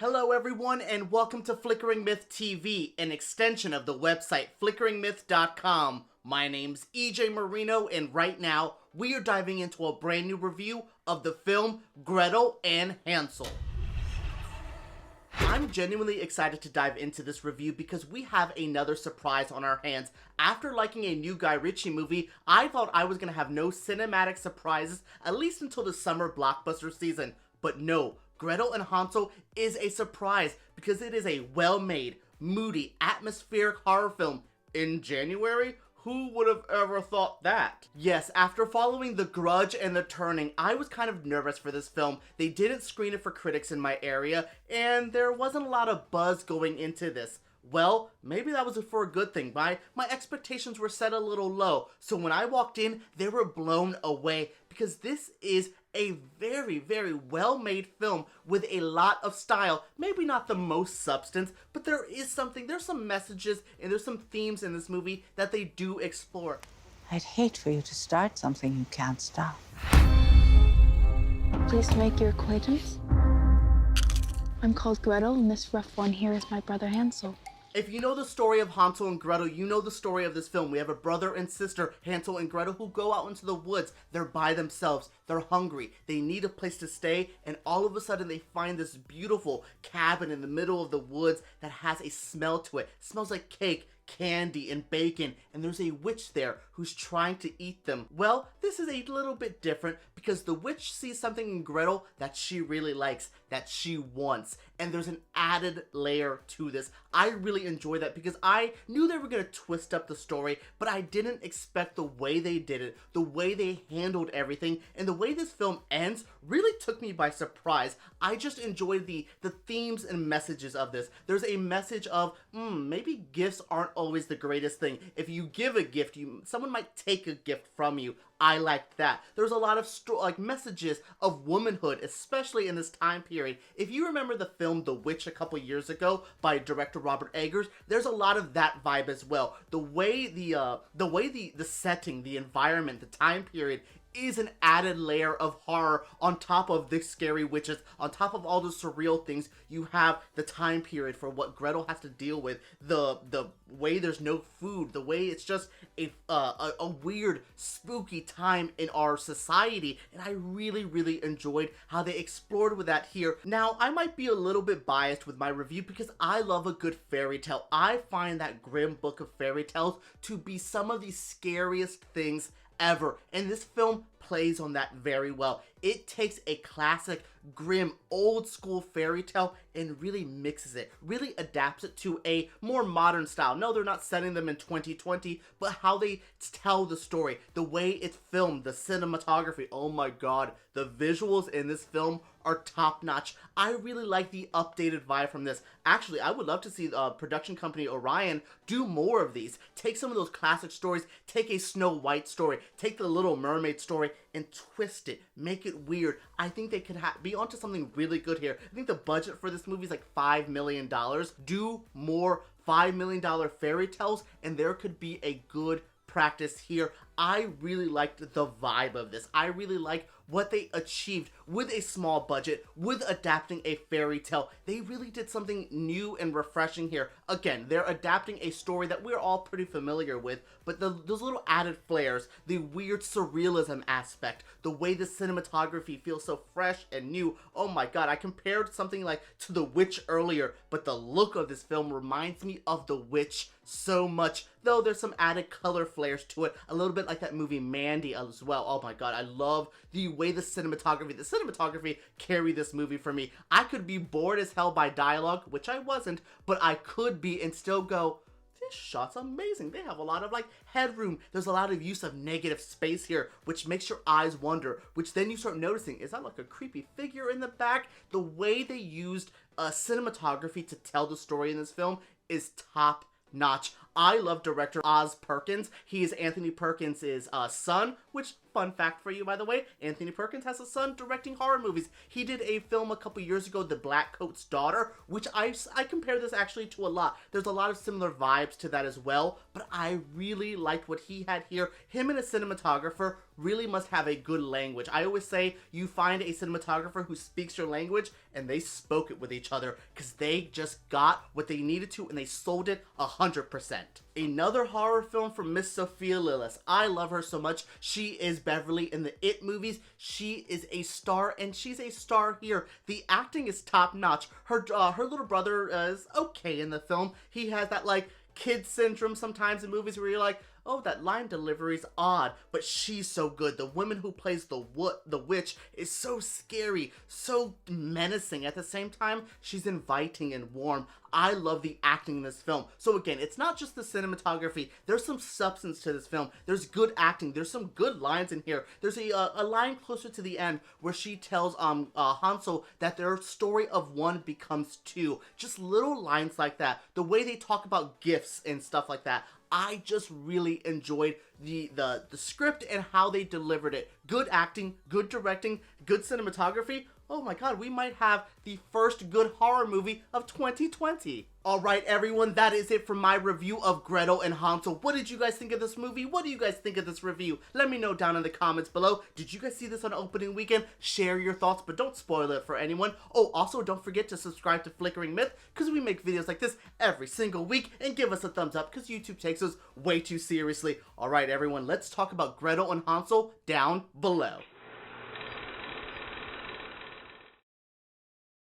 Hello everyone and welcome to Flickering Myth TV, an extension of the website flickeringmyth.com. My name's EJ Marino and right now we are diving into a brand new review of the film Gretel and Hansel. I'm genuinely excited to dive into this review because we have another surprise on our hands. After liking a new Guy Ritchie movie, I thought I was going to have no cinematic surprises, at least until the summer blockbuster season. But no, Gretel and Hansel is a surprise because it is a well-made, moody, atmospheric horror film in January. Who would have ever thought that? Yes, after following The Grudge and The Turning, I was kind of nervous for this film. They didn't screen it for critics in my area, and there wasn't a lot of buzz going into this. Well, maybe that was for a good thing. My expectations were set a little low, so when I walked in, they were blown away because this is a very, very well-made film with a lot of style. Maybe not the most substance, but there's some messages and there's some themes in this movie that they do explore. I'd hate for you to start something you can't stop. Pleased to make your acquaintance. I'm called Gretel, and this rough one here is my brother Hansel. If you know the story of Hansel and Gretel, you know the story of this film. We have a brother and sister, Hansel and Gretel, who go out into the woods. They're by themselves. They're hungry. They need a place to stay, and all of a sudden they find this beautiful cabin in the middle of the woods that has a smell to it. It smells like cake, candy, and bacon, and there's a witch there who's trying to eat them. Well, this is a little bit different because the witch sees something in Gretel that she really likes, that she wants, and there's an added layer to this. I really enjoy that because I knew they were going to twist up the story, but I didn't expect the way they did it, the way they handled everything, and the way this film ends really took me by surprise. I just enjoyed the themes and messages of this. There's a message of, maybe gifts aren't always the greatest thing. If you give a gift, someone might take a gift from you. I liked that. There's a lot of messages of womanhood, especially in this time period. If you remember the film The Witch a couple years ago by director Robert Eggers, there's a lot of that vibe as well. The way the setting, the environment, the time period is an added layer of horror on top of the scary witches, on top of all the surreal things. You have the time period for what Gretel has to deal with, the way there's no food, the way it's just a weird, spooky time in our society, and I really, really enjoyed how they explored with that here. Now, I might be a little bit biased with my review because I love a good fairy tale. I find that Grimm book of fairy tales to be some of the scariest things ever, and this film plays on that very well. It takes a classic, grim, old school fairy tale and really mixes it, really adapts it to a more modern style. No, they're not setting them in 2020, but how they tell the story, the way it's filmed, the cinematography. Oh my god, the visuals in this film are top notch. I really like the updated vibe from this. Actually, I would love to see the production company Orion do more of these. Take some of those classic stories, take a Snow White story, take the Little Mermaid story, and twist it, make it weird. I think they could be onto something really good here. I think the budget for this movie is like $5 million. Do more $5 million fairy tales, and there could be a good practice here. I really liked the vibe of this. I really liked what they achieved with a small budget, with adapting a fairy tale. They really did something new and refreshing here. Again, they're adapting a story that we're all pretty familiar with, but those little added flares, the weird surrealism aspect, the way the cinematography feels so fresh and new. Oh my god, I compared something like to The Witch earlier, but the look of this film reminds me of The Witch so much, though there's some added color flares to it, a little bit like that movie Mandy as well. Oh my god, I love the way the cinematography carried this movie for me. I could be bored as hell by dialogue, which I wasn't, but I could be and still go, this shot's amazing. They have a lot of headroom. There's a lot of use of negative space here, which makes your eyes wonder, which then you start noticing, is that like a creepy figure in the back? The way they used cinematography to tell the story in this film is top notch. I love director Oz Perkins. He is Anthony Perkins' son, which, fun fact for you, by the way, Anthony Perkins has a son directing horror movies. He did a film a couple years ago, The Black Coat's Daughter, which I compare this actually to a lot. There's a lot of similar vibes to that as well, but I really liked what he had here. Him and a cinematographer really must have a good language. I always say you find a cinematographer who speaks your language, and they spoke it with each other because they just got what they needed to and they sold it 100%. Another horror film from Miss Sophia Lillis. I love her so much. She is Beverly in the It movies. She is a star, and she's a star here. The acting is top notch. Her little brother is okay in the film. He has that like kid syndrome sometimes in movies where you're like, oh, that line delivery's odd, but she's so good. The woman who plays the witch is so scary, so menacing. At the same time, she's inviting and warm. I love the acting in this film. So again, it's not just the cinematography. There's some substance to this film. There's good acting. There's some good lines in here. There's a line closer to the end where she tells Hansel that their story of one becomes two. Just little lines like that. The way they talk about gifts and stuff like that. I just really enjoyed the script and how they delivered it. Good acting, good directing, good cinematography. Oh my god, we might have the first good horror movie of 2020. Alright everyone, that is it for my review of Gretel and Hansel. What did you guys think of this movie? What do you guys think of this review? Let me know down in the comments below. Did you guys see this on opening weekend? Share your thoughts, but don't spoil it for anyone. Oh, also don't forget to subscribe to Flickering Myth, because we make videos like this every single week, and give us a thumbs up, because YouTube takes us way too seriously. Alright everyone, let's talk about Gretel and Hansel down below.